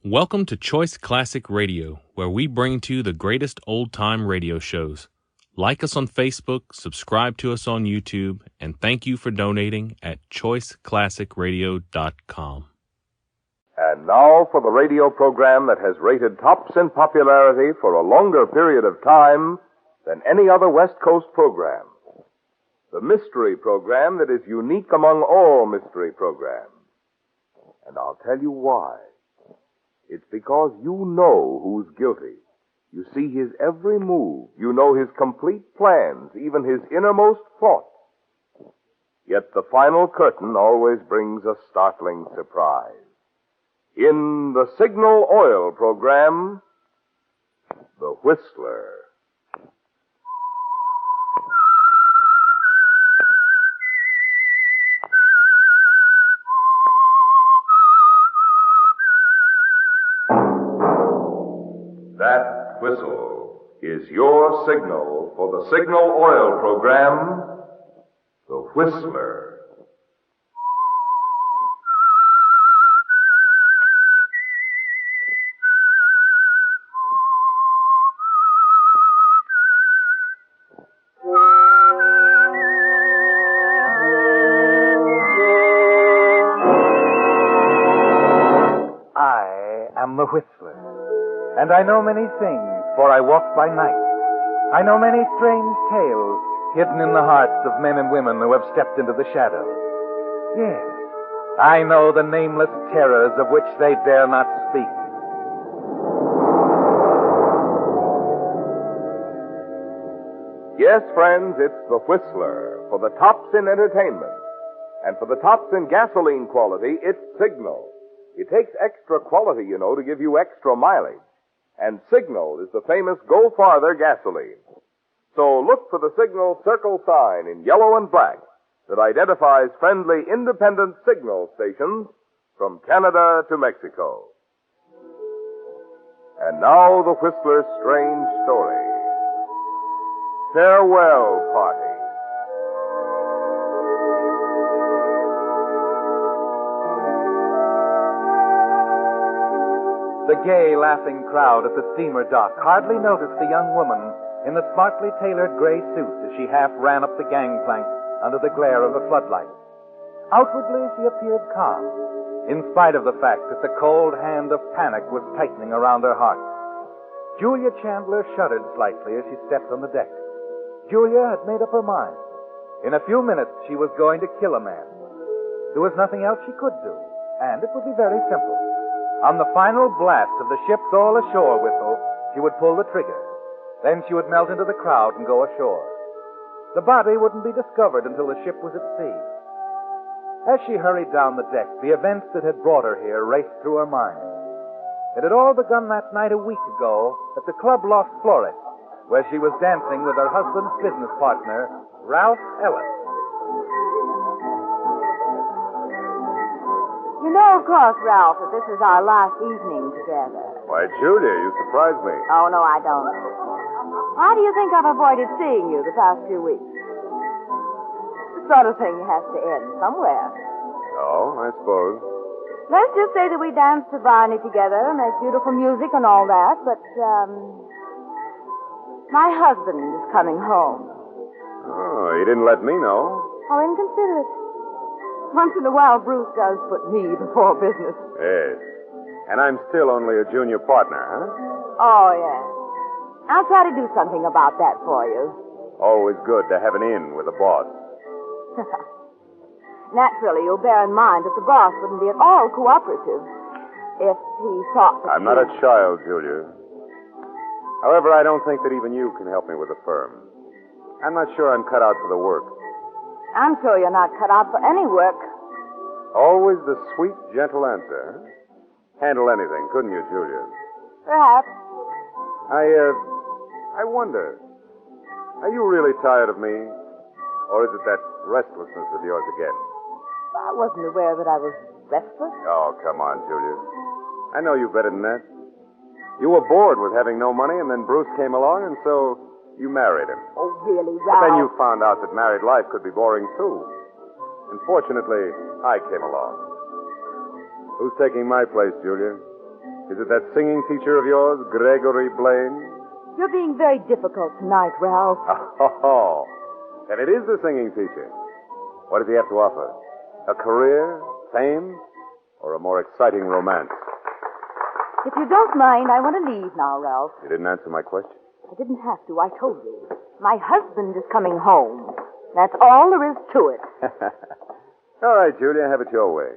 Welcome to Choice Classic Radio, where we bring to you the greatest old-time radio shows. Like us on Facebook, subscribe to us on YouTube, and thank you for donating at choiceclassicradio.com. And now for the radio program that has rated tops in popularity for a longer period of time than any other West Coast program. The mystery program that is unique among all mystery programs. And I'll tell you why. It's because you know who's guilty. You see his every move. You know his complete plans, even his innermost thoughts. Yet the final curtain always brings a startling surprise. In the Signal Oil program, The Whistler. That whistle is your signal for the Signal Oil program, The Whistler. I am the Whistler. And I know many things, for I walk by night. I know many strange tales hidden in the hearts of men and women who have stepped into the shadows. Yes, I know the nameless terrors of which they dare not speak. Yes, friends, it's The Whistler. For the tops in entertainment. And for the tops in gasoline quality, it's Signal. It takes extra quality, you know, to give you extra mileage. And Signal is the famous Go Farther gasoline. So look for the Signal circle sign in yellow and black that identifies friendly independent signal stations from Canada to Mexico. And now the Whistler's strange story. Farewell Party. The gay, laughing crowd at the steamer dock hardly noticed the young woman in the smartly tailored gray suit as she half ran up the gangplank under the glare of the floodlights. Outwardly, she appeared calm, in spite of the fact that the cold hand of panic was tightening around her heart. Julia Chandler shuddered slightly as she stepped on the deck. Julia had made up her mind. In a few minutes, she was going to kill a man. There was nothing else she could do, and it would be very simple. On the final blast of the ship's all-ashore whistle, she would pull the trigger. Then she would melt into the crowd and go ashore. The body wouldn't be discovered until the ship was at sea. As she hurried down the deck, the events that had brought her here raced through her mind. It had all begun that night a week ago at the Club Los Flores, where she was dancing with her husband's business partner, Ralph Ellis. You know, of course, Ralph, that this is our last evening together. Why, Julia, you surprised me. Oh, no, I don't. Why do you think I've avoided seeing you the past few weeks? The sort of thing has to end somewhere. Oh, I suppose. Let's just say that we dance to Barney together, make beautiful music and all that, but, my husband is coming home. Oh, he didn't let me know. How inconsiderate. Once in a while, Bruce does put me before business. Yes. And I'm still only a junior partner, huh? Oh, yes. I'll try to do something about that for you. Always good to have an in with a boss. Naturally, you'll bear in mind that the boss wouldn't be at all cooperative if he thought that I'm not a child, Julia. However, I don't think that even you can help me with the firm. I'm not sure I'm cut out for the work. I'm sure you're not cut out for any work. Always the sweet, gentle answer. Huh? Handle anything, couldn't you, Julia? Perhaps. I wonder, are you really tired of me? Or is it that restlessness of yours again? I wasn't aware that I was restless. Oh, come on, Julia. I know you better than that. You were bored with having no money, and then Bruce came along, and so you married him. Oh, really, Ralph? But then you found out that married life could be boring, too. And fortunately, I came along. Who's taking my place, Julia? Is it that singing teacher of yours, Gregory Blaine? You're being very difficult tonight, Ralph. Oh, if it is the singing teacher, what does he have to offer? A career, fame, or a more exciting romance? If you don't mind, I want to leave now, Ralph. You didn't answer my question. I didn't have to. I told you. My husband is coming home. That's all there is to it. All right, Julia, have it your way.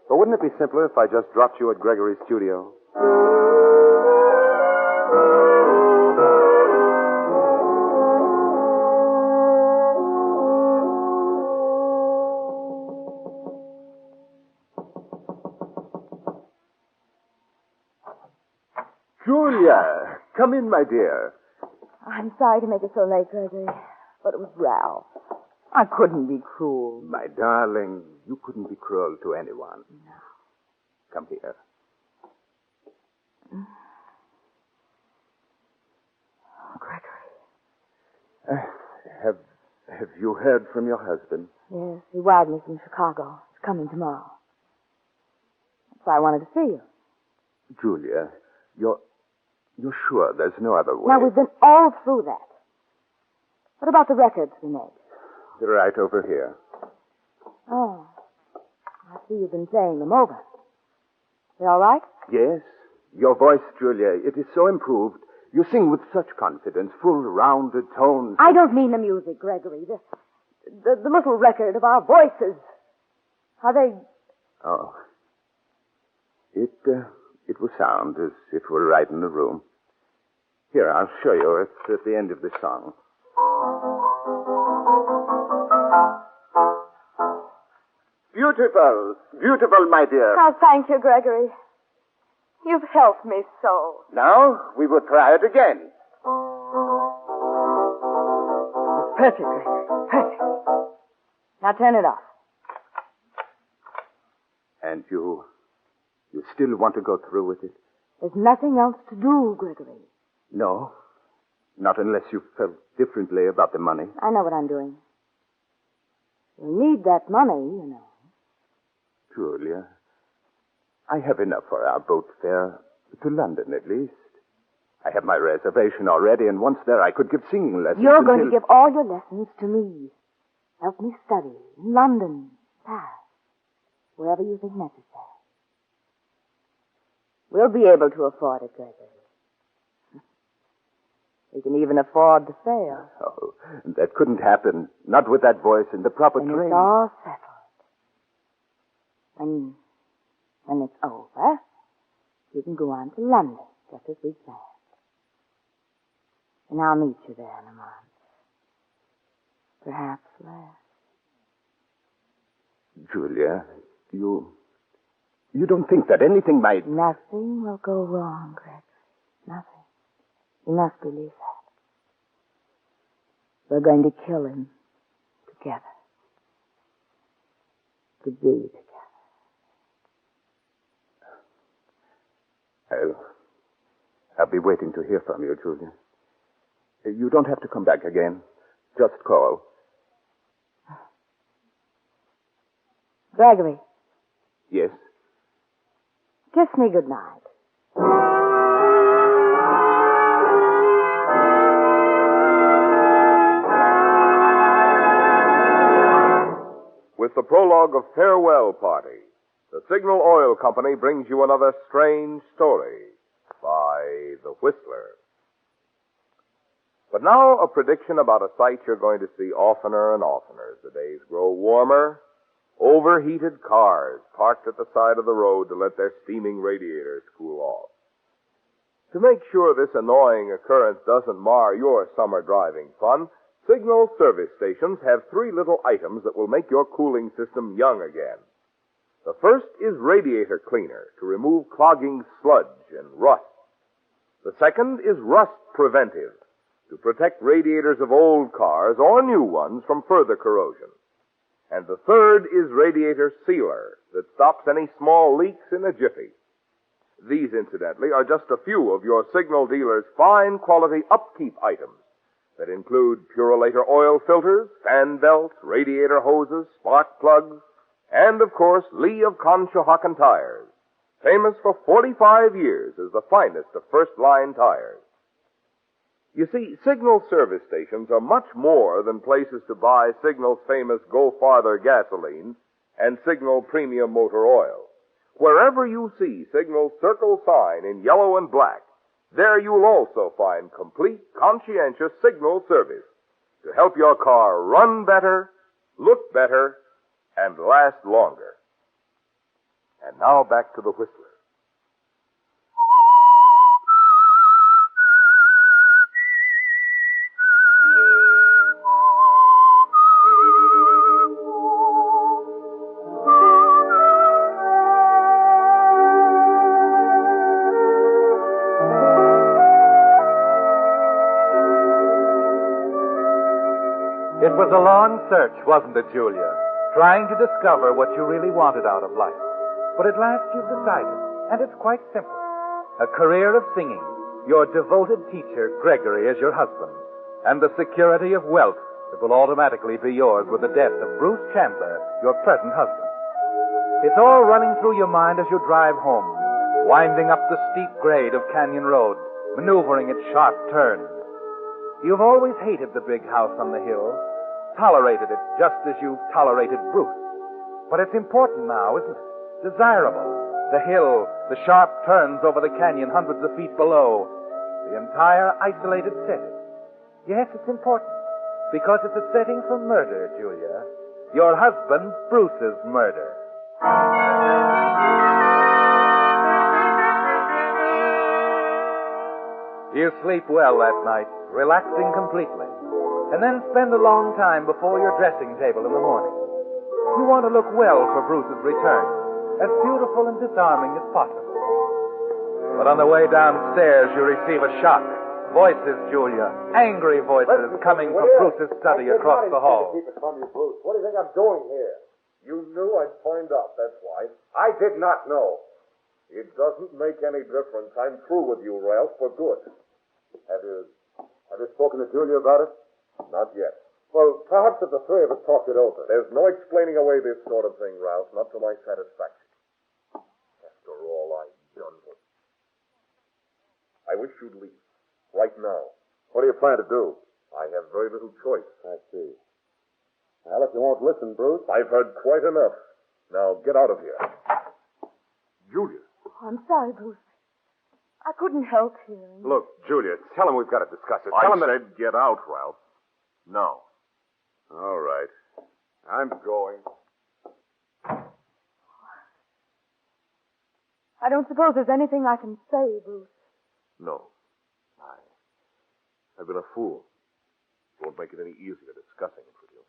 But wouldn't it be simpler if I just dropped you at Gregory's studio? Julia, come in, my dear. I'm sorry to make it so late, Gregory, but it was Ralph. I couldn't be cruel. My darling, you couldn't be cruel to anyone. No. Come here. Oh, Gregory. Have you heard from your husband? Yes, he wired me from Chicago. He's coming tomorrow. That's why I wanted to see you. Julia, you're sure there's no other way? Now, we've been all through that. What about the records we made? They're right over here. Oh. I see you've been playing them over. They all right? Yes. Your voice, Julia, it is so improved. You sing with such confidence, full, rounded tones. I don't mean the music, Gregory. The little record of our voices. Are they... Oh. It will sound as if we're right in the room. Here, I'll show you. It's at the end of the song. Beautiful. Beautiful, my dear. Oh, thank you, Gregory. You've helped me so. Now, we will try it again. It's perfect, Gregory. Perfect. Now turn it off. And you still want to go through with it? There's nothing else to do, Gregory. No. Not unless you felt differently about the money. I know what I'm doing. You'll need that money, you know. Julia, I have enough for our boat fare to London, at least. I have my reservation already, and once there I could give singing lessons. You're going to give all your lessons to me. Help me study in London, Paris, wherever you think necessary. We'll be able to afford it, Gregory. We can even afford the fare. Oh, that couldn't happen. Not with that voice and the proper When training. it's all settled. When it's over, you can go on to London, just as we planned. And I'll meet you there in a month. Perhaps less. Julia, you don't think that anything might... Nothing will go wrong, Gregory. Nothing. You must believe that. We're going to kill him together. To be together. I'll be waiting to hear from you, Julia. You don't have to come back again. Just call. Gregory. Yes? Kiss me goodnight. With the prologue of Farewell Party, the Signal Oil Company brings you another strange story by The Whistler. But now a prediction about a sight you're going to see oftener and oftener as the days grow warmer. Overheated cars parked at the side of the road to let their steaming radiators cool off. To make sure this annoying occurrence doesn't mar your summer driving fun, Signal service stations have 3 little items that will make your cooling system young again. The first is radiator cleaner to remove clogging sludge and rust. The second is rust preventive to protect radiators of old cars or new ones from further corrosion. And the third is radiator sealer that stops any small leaks in a jiffy. These, incidentally, are just a few of your Signal dealer's fine quality upkeep items that include Purolator oil filters, fan belts, radiator hoses, spark plugs, and, of course, Lee of Conshohocken tires. famous for 45 years as the finest of first-line tires. You see, Signal service stations are much more than places to buy Signal's famous Go Farther gasoline and Signal Premium Motor Oil. Wherever you see Signal's circle sign in yellow and black, there you'll also find complete, conscientious Signal service to help your car run better, look better, and last longer. And now back to the Whistler. It was a long search, wasn't it, Julia? Trying to discover what you really wanted out of life. But at last you've decided, and it's quite simple. A career of singing, your devoted teacher, Gregory, as your husband, and the security of wealth that will automatically be yours with the death of Bruce Chandler, your present husband. It's all running through your mind as you drive home, winding up the steep grade of Canyon Road, maneuvering its sharp turns. You've always hated the big house on the hill, tolerated it just as you've tolerated Bruce. But it's important now, isn't it? Desirable. The hill, the sharp turns over the canyon hundreds of feet below, the entire isolated setting. Yes, it's important, because it's a setting for murder, Julia. Your husband, Bruce's murder. You sleep well that night, relaxing completely, and then spend a long time before your dressing table in the morning. You want to look well for Bruce's return, as beautiful and disarming as possible. But on the way downstairs, you receive a shock. Voices, Julia, angry voices coming from Bruce's study across the hall. Keep it from you, Bruce. What do you think I'm doing here? You knew I'd find out, that's why. I did not know. It doesn't make any difference. I'm through with you, Ralph, for good. Have you spoken to Julia about it? Not yet. Well, perhaps if the three of us talked it over. There's no explaining away this sort of thing, Ralph, not to my satisfaction. After all I've done with you. I wish you'd leave. Right now. What do you plan to do? I have very little choice. I see. Well, if you won't listen, Bruce. I've heard quite enough. Now, get out of here. Julia. Oh, I'm sorry, Bruce. I couldn't help hearing. Look, Julia, tell him we've got to discuss it. I Tell him said get out, Ralph. No. All right. I'm going. I don't suppose there's anything I can say, Bruce. No. I've been a fool. It won't make it any easier discussing it with you.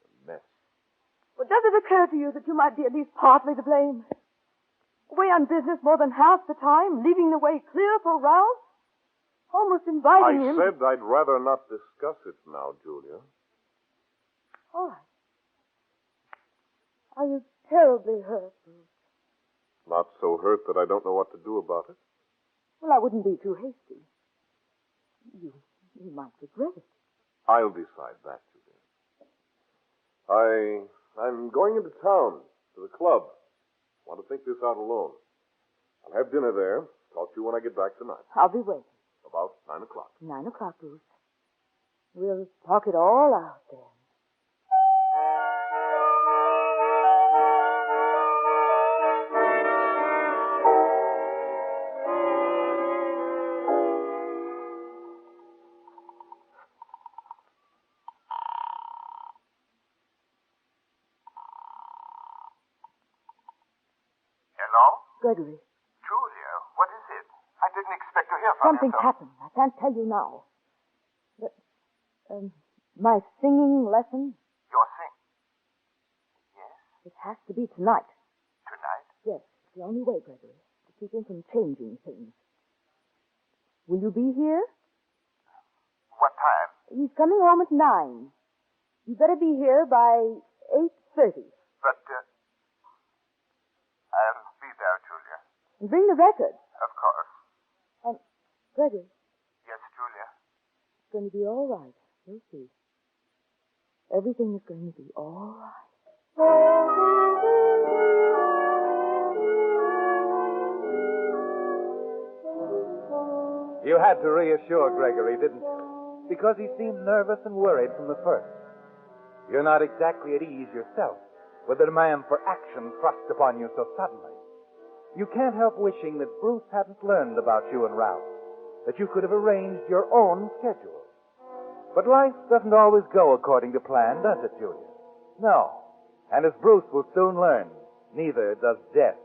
It's a mess. Well, does it occur to you that you might be at least partly to blame? Away on business more than half the time, leaving the way clear for Ralph? Almost inviting him. I said I'd rather not discuss it now, Julia. All right. Are you terribly hurt, Bruce? Not so hurt that I don't know what to do about it. Well, I wouldn't be too hasty. You might regret it. I'll decide that, Julia. I'm going into town to the club. Want to think this out alone. I'll have dinner there. Talk to you when I get back tonight. I'll be waiting. About 9 o'clock. 9 o'clock, Bruce. We'll talk it all out then. Gregory. Julia, what is it? I didn't expect to hear from Something's happened. I can't tell you now. But, my singing lesson? Your sing? Yes? It has to be tonight. Tonight? Yes, it's the only way, Gregory, to keep him from changing things. Will you be here? What time? He's coming home at 9. You better be here by 8:30. But, I'll be there, Julia. And bring the record. Of course. And, Gregory, Yes, Julia? it's going to be all right. You'll see. Everything is going to be all right. You had to reassure Gregory, didn't you? Because he seemed nervous and worried from the first. You're not exactly at ease yourself with the demand for action thrust upon you so suddenly. You can't help wishing that Bruce hadn't learned about you and Ralph, that you could have arranged your own schedule. But life doesn't always go according to plan, does it, Julia? No. And as Bruce will soon learn, neither does death.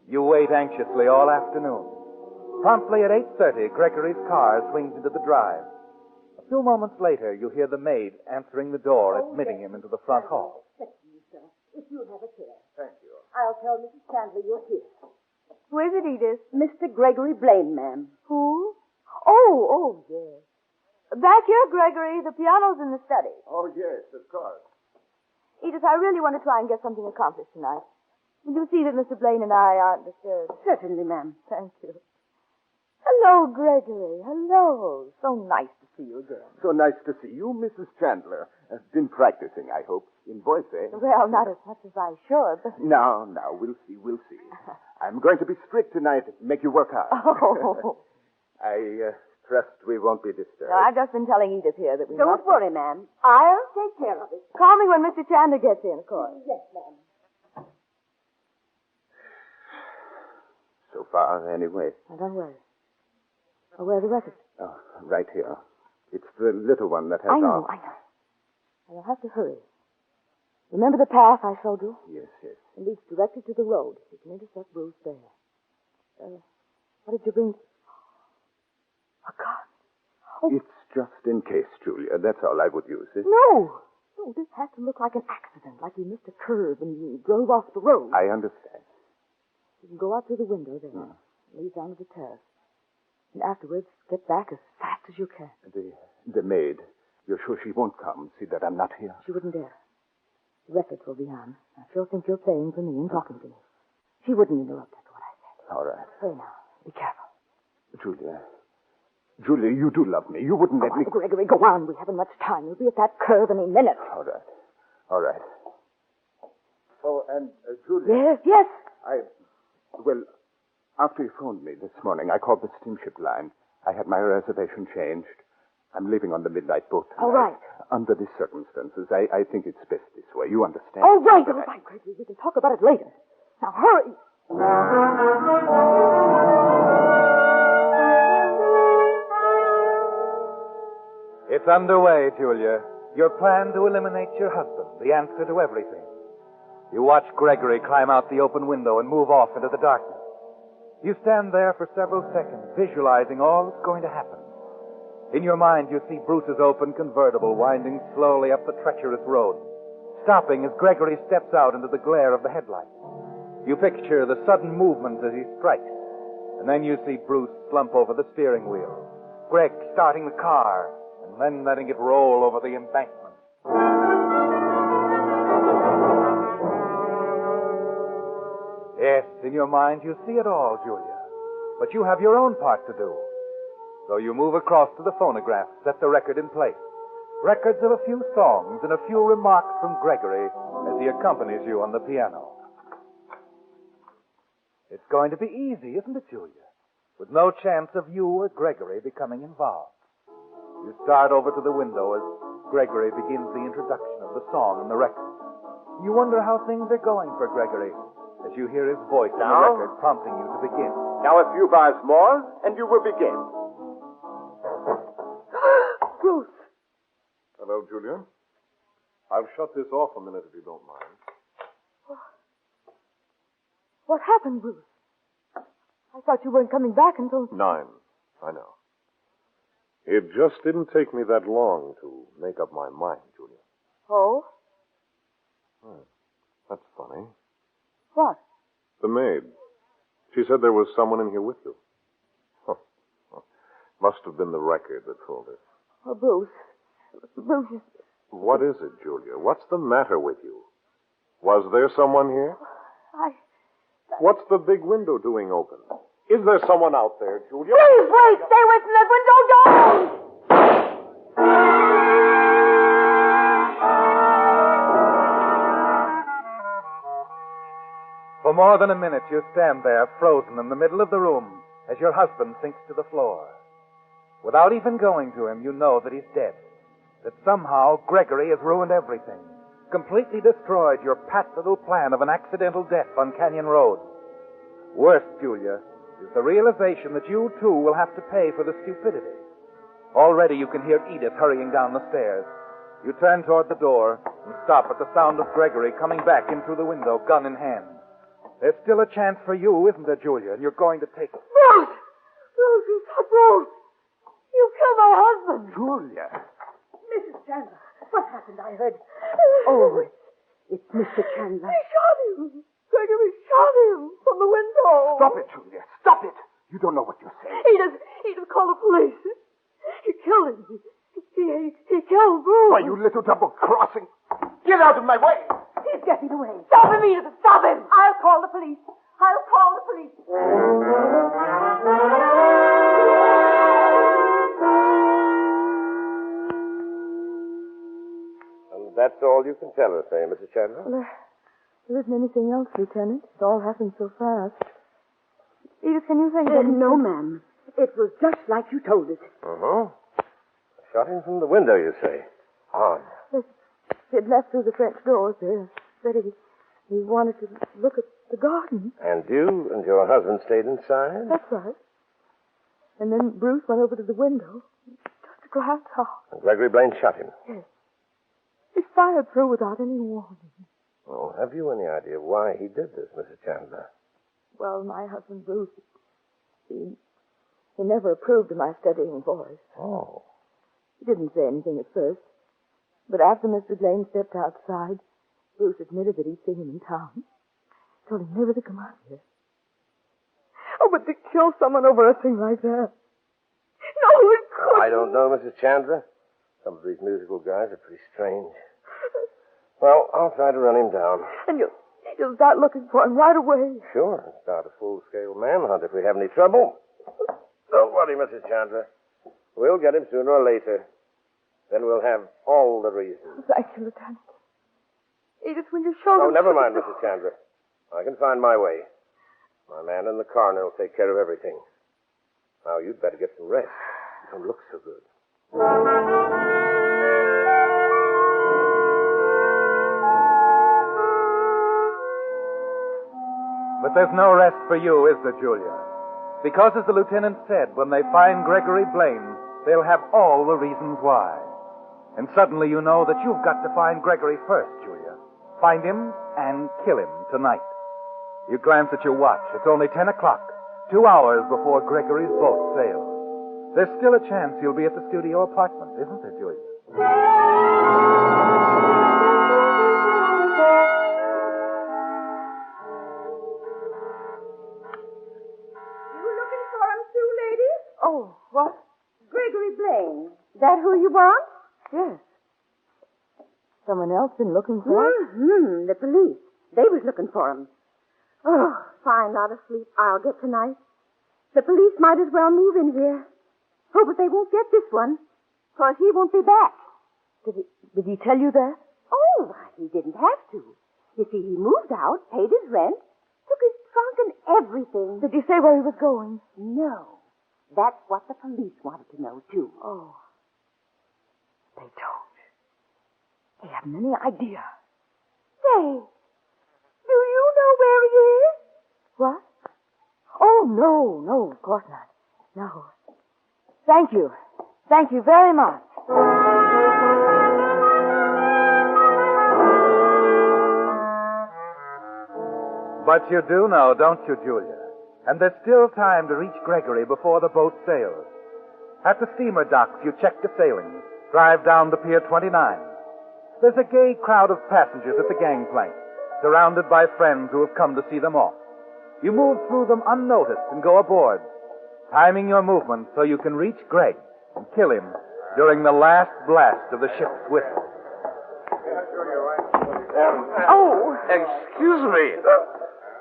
You wait anxiously all afternoon. Promptly at 8:30, Gregory's car swings into the drive. A few moments later, you hear the maid answering the door, admitting him into the front hall. Thank you, sir. If you'll have a chair. Thank you. I'll tell Mrs. Chandler you're here. Who is it, Edith? Mr. Gregory Blaine, ma'am. Who? Oh, yes. Back here, Gregory. The piano's in the study. Oh, yes, of course. Edith, I really want to try and get something accomplished tonight. Will you see that Mr. Blaine and I aren't disturbed? Certainly, ma'am. Thank you. Hello, Gregory. Hello. So nice to see you again. So nice to see you, Mrs. Chandler. Been practicing, I hope, in voice, eh? Well, not as much as I should, but... No, we'll see. I'm going to be strict tonight, make you work hard. Oh. I trust we won't be disturbed. No, I've just been telling Edith here that we Don't worry, ma'am. I'll take care of it. Call me when Mr. Chandler gets in, of course. Yes, ma'am. So far, anyway. Now, don't worry. Oh, where's the record? Oh, right here. It's the little one that has I know. I'll have to hurry. Remember the path I showed you? Yes. It leads directly to the road. You can intercept Bruce there. What did you bring? A gun. Oh. It's just in case, Julia. That's all I would use it. No, this has to look like an accident, like we missed a curve and you drove off the road. I understand. You can go out through the window there, lead down to the terrace, and afterwards get back as fast as you can. The maid, you're sure she won't come, see that I'm not here? She wouldn't dare. The records will be on. I sure think you're playing for me and talking to me. She wouldn't interrupt after what I said. All right. Hurry now. Be careful. Julia, you do love me. You wouldn't let me... Gregory, go on. We haven't much time. We'll be at that curve any minute. All right. Oh, and Julia... Yes? Well, after you phoned me this morning, I called the steamship line. I had my reservation changed. I'm leaving on the midnight boat tonight. All right. Under these circumstances, I think it's best this way. You understand? All right, Gregory. We can talk about it later. Now, hurry. It's underway, Julia. Your plan to eliminate your husband, the answer to everything. You watch Gregory climb out the open window and move off into the darkness. You stand there for several seconds, visualizing all that's going to happen. In your mind, you see Bruce's open convertible winding slowly up the treacherous road, stopping as Gregory steps out into the glare of the headlights. You picture the sudden movement as he strikes, and then you see Bruce slump over the steering wheel, Greg starting the car, and then letting it roll over the embankment. Yes, in your mind you see it all, Julia. But you have your own part to do. So you move across to the phonograph, set the record in place. Records of a few songs and a few remarks from Gregory as he accompanies you on the piano. It's going to be easy, isn't it, Julia? With no chance of you or Gregory becoming involved. You start over to the window as Gregory begins the introduction of the song and the record. You wonder how things are going for Gregory as you hear his voice in the record prompting you to begin. Now a few bars more, and you will begin. Bruce. Hello, Julia. I'll shut this off a minute if you don't mind. What happened, Bruce? I thought you weren't coming back until... 9. I know. It just didn't take me that long to make up my mind, Julia. Oh? That's funny. What? The maid. She said there was someone in here with you. Must have been the record that fooled her. Oh, Bruce. Bruce. What is it, Julia? What's the matter with you? Was there someone here? What's the big window doing open? Is there someone out there, Julia? Please wait! Stay away from that window! Don't! For more than a minute, you stand there, frozen in the middle of the room, as your husband sinks to the floor. Without even going to him, you know that he's dead. That somehow Gregory has ruined everything. Completely destroyed your pat little plan of an accidental death on Canyon Road. Worse, Julia, is the realization that you, too, will have to pay for the stupidity. Already you can hear Edith hurrying down the stairs. You turn toward the door and stop at the sound of Gregory coming back in through the window, gun in hand. There's still a chance for you, isn't there, Julia? And you're going to take it. Rose! Rose, you shot Rose! You killed my husband! Julia. Mrs. Chandler, what happened? I heard. Oh, it's Mr. Chandler. He shot him! Gregory shot him from the window! Stop it, Julia. Stop it. You don't know what you're saying. He just called the police. He killed him. He killed Bruce. Why, you little double-crossing. Get out of my way. He's getting away. Stop him, Edith! Stop him! I'll call the police. I'll call the police. And that's all you can tell us, eh, Mrs. Chandler? Well, there isn't anything else, Lieutenant. It all happened so fast. Edith, can you think of anything? No, ma'am. It was just like you told us. Uh-huh. Shot him from the window, you say? Odd. He'd left through the French doors there. Said he wanted to look at the garden. And you and your husband stayed inside? That's right. And then Bruce went over to the window just to glance out. And Gregory Blaine shot him? Yes. He fired through without any warning. Oh, have you any idea why he did this, Mrs. Chandler? Well, my husband Bruce, he never approved of my studying voice. Oh. He didn't say anything at first. But after Mr. Blaine stepped outside, Bruce admitted that he'd seen him in town. Told him never to come out here. Oh, but to kill someone over a thing like that. No, it couldn't. I don't know, Mrs. Chandler. Some of these musical guys are pretty strange. Well, I'll try to run him down. And you'll start looking for him right away. Sure. Start a full-scale manhunt if we have any trouble. Don't worry, Mrs. Chandler. We'll get him sooner or later. Then we'll have all the reasons. Thank you, Lieutenant. Edith, will you show Oh, them... never mind, Mrs. Chandler. I can find my way. My man in the coroner will take care of everything. Now, you'd better get some rest. You don't look so good. But there's no rest for you, is there, Julia? Because, as the lieutenant said, when they find Gregory Blaine, they'll have all the reasons why. And suddenly you know that you've got to find Gregory first, Julia. Find him and kill him tonight. You glance at your watch. It's only 10 o'clock, 2 hours before Gregory's boat sails. There's still a chance you'll be at the studio apartment, isn't there, Julia? You looking for him too, ladies? Oh, what? Gregory Blaine. That who you want? Yes. Someone else been looking for him? Mm-hmm. The police. They was looking for him. Oh, fine lot of sleep I'll get tonight. The police might as well move in here. Oh, but they won't get this one, 'cause he won't be back. Did he tell you that? Oh, he didn't have to. You see, he moved out, paid his rent, took his trunk and everything. Did he say where he was going? No. That's what the police wanted to know, too. Oh. They don't. They haven't any idea. Say, do you know where he is? What? Oh, no, of course not. No. Thank you. Thank you very much. But you do know, don't you, Julia? And there's still time to reach Gregory before the boat sails. At the steamer docks, you check the sailings, drive down to Pier 29. There's a gay crowd of passengers at the gangplank, surrounded by friends who have come to see them off. You move through them unnoticed and go aboard, timing your movement so you can reach Greg and kill him during the last blast of the ship's whistle. Excuse me.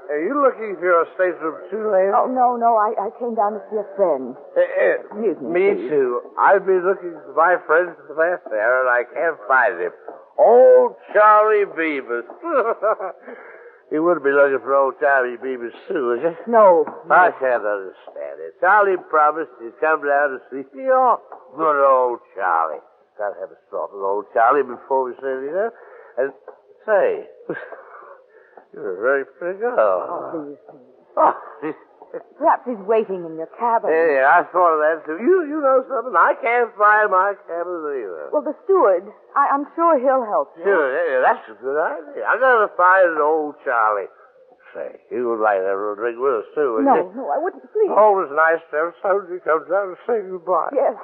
Are you looking for your stateroom too, lady? Oh, no, I came down to see a friend. Excuse me, Me please. too. I've been looking for my friend for the last hour, and I can't find him. Old Charlie Beavis. You wouldn't be looking for old Tommy Beaver's Sue, would you? No. I can't understand it. Charlie promised he'd come down to see me off. Good old Charlie. Gotta have a talk with old Charlie before we say anything else. And say, you're a very pretty girl. Oh, please. Oh, Perhaps he's waiting in your cabin. yeah, I thought of that too. You know something? I can't find my cabin either. Well, the steward, I'm sure he'll help you. Sure, yeah, that's a good idea. I gotta find an old Charlie. Say, you would like to have a drink with us too, wouldn't you? No, I wouldn't. Please. Always nice to have somebody come down and say goodbye. Yes,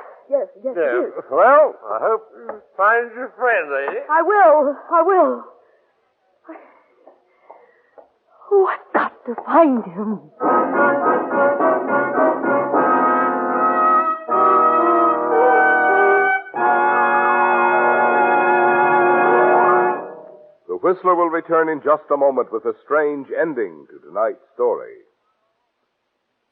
it is. Well, I hope you find your friend, lady. I will. Oh, I've got to find him. The Whistler will return in just a moment with a strange ending to tonight's story.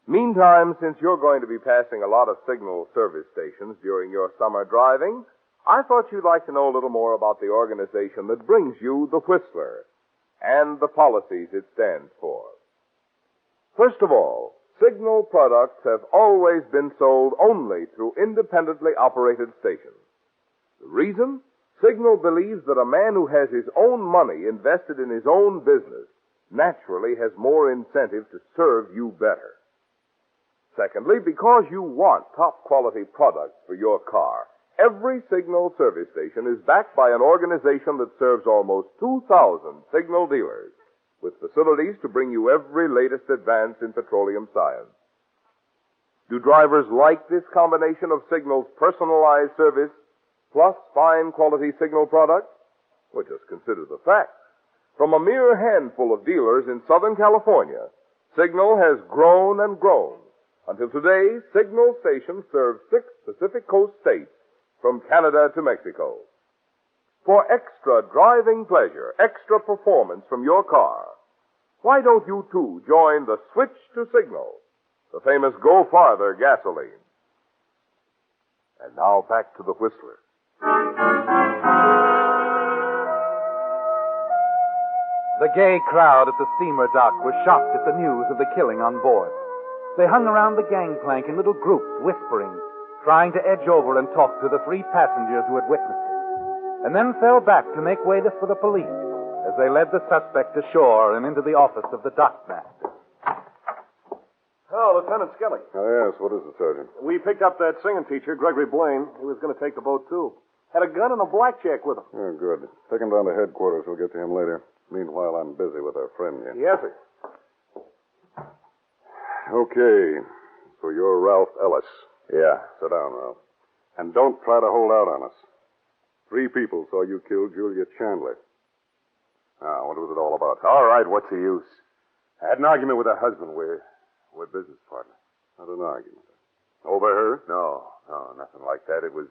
Meantime, since you're going to be passing a lot of signal service stations during your summer driving, I thought you'd like to know a little more about the organization that brings you the Whistler and the policies it stands for. First of all, Signal products have always been sold only through independently operated stations. The reason? Signal believes that a man who has his own money invested in his own business naturally has more incentive to serve you better. Secondly, because you want top-quality products for your car, every Signal service station is backed by an organization that serves almost 2,000 Signal dealers with facilities to bring you every latest advance in petroleum science. Do drivers like this combination of Signal's personalized service plus fine quality Signal products? Well, just consider the facts. From a mere handful of dealers in Southern California, Signal has grown and grown. Until today, Signal stations serve 6 Pacific Coast states from Canada to Mexico. For extra driving pleasure, extra performance from your car, why don't you too join the Switch to Signal, the famous Go Farther gasoline? And now back to the Whistler. The gay crowd at the steamer dock was shocked at the news of the killing on board. They hung around the gangplank in little groups, whispering, trying to edge over and talk to the 3 passengers who had witnessed it, and then fell back to make way for the police as they led the suspect ashore and into the office of the dockmaster. Oh, Lieutenant Skelly. Oh, yes. What is it, Sergeant? We picked up that singing teacher, Gregory Blaine. He was going to take the boat, too. Had a gun and a blackjack with him. Oh, good. Take him down to headquarters. We'll get to him later. Meanwhile, I'm busy with our friend here. Yes, sir. Okay. So you're Ralph Ellis. Yeah. Sit down, Ralph. And don't try to hold out on us. 3 people saw you kill Julia Chandler. Now, what was it all about? All right, what's the use? I had an argument with her husband. We're business partners. Not an argument. Over her? No, nothing like that. It was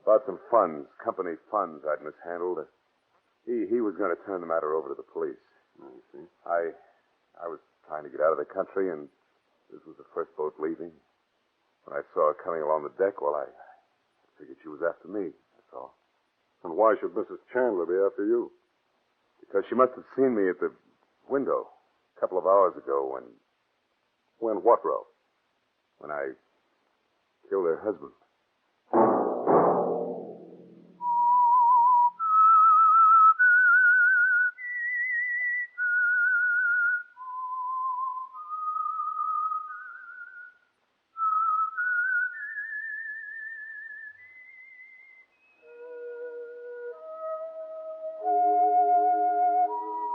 about some funds, company funds I'd mishandled. He was going to turn the matter over to the police. I see. I was trying to get out of the country, and this was the first boat leaving. When I saw her coming along the deck, well, I figured she was after me, that's all. And why should Mrs. Chandler be after you? Because she must have seen me at the window a couple of hours ago when what, Ralph? When I killed her husband.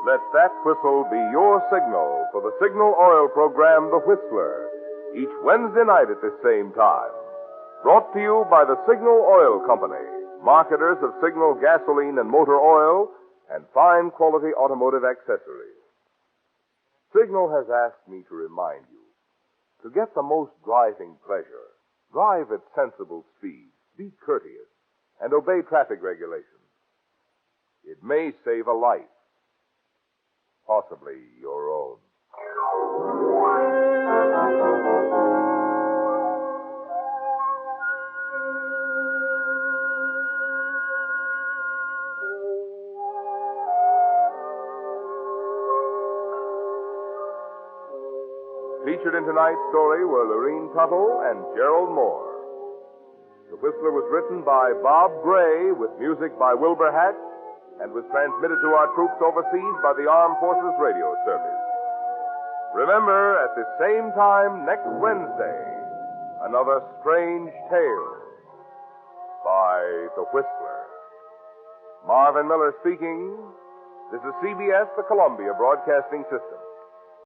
Let that whistle be your signal for the Signal Oil program, The Whistler, each Wednesday night at this same time. Brought to you by the Signal Oil Company, marketers of Signal gasoline and motor oil and fine quality automotive accessories. Signal has asked me to remind you, to get the most driving pleasure, drive at sensible speeds, be courteous, and obey traffic regulations. It may save a life. Possibly your own. Featured in tonight's story were Lorene Tuttle and Gerald Moore. The Whistler was written by Bob Gray with music by Wilbur Hatch and was transmitted to our troops overseas by the Armed Forces Radio Service. Remember, at the same time next Wednesday, another strange tale by The Whistler. Marvin Miller speaking. This is CBS, the Columbia Broadcasting System.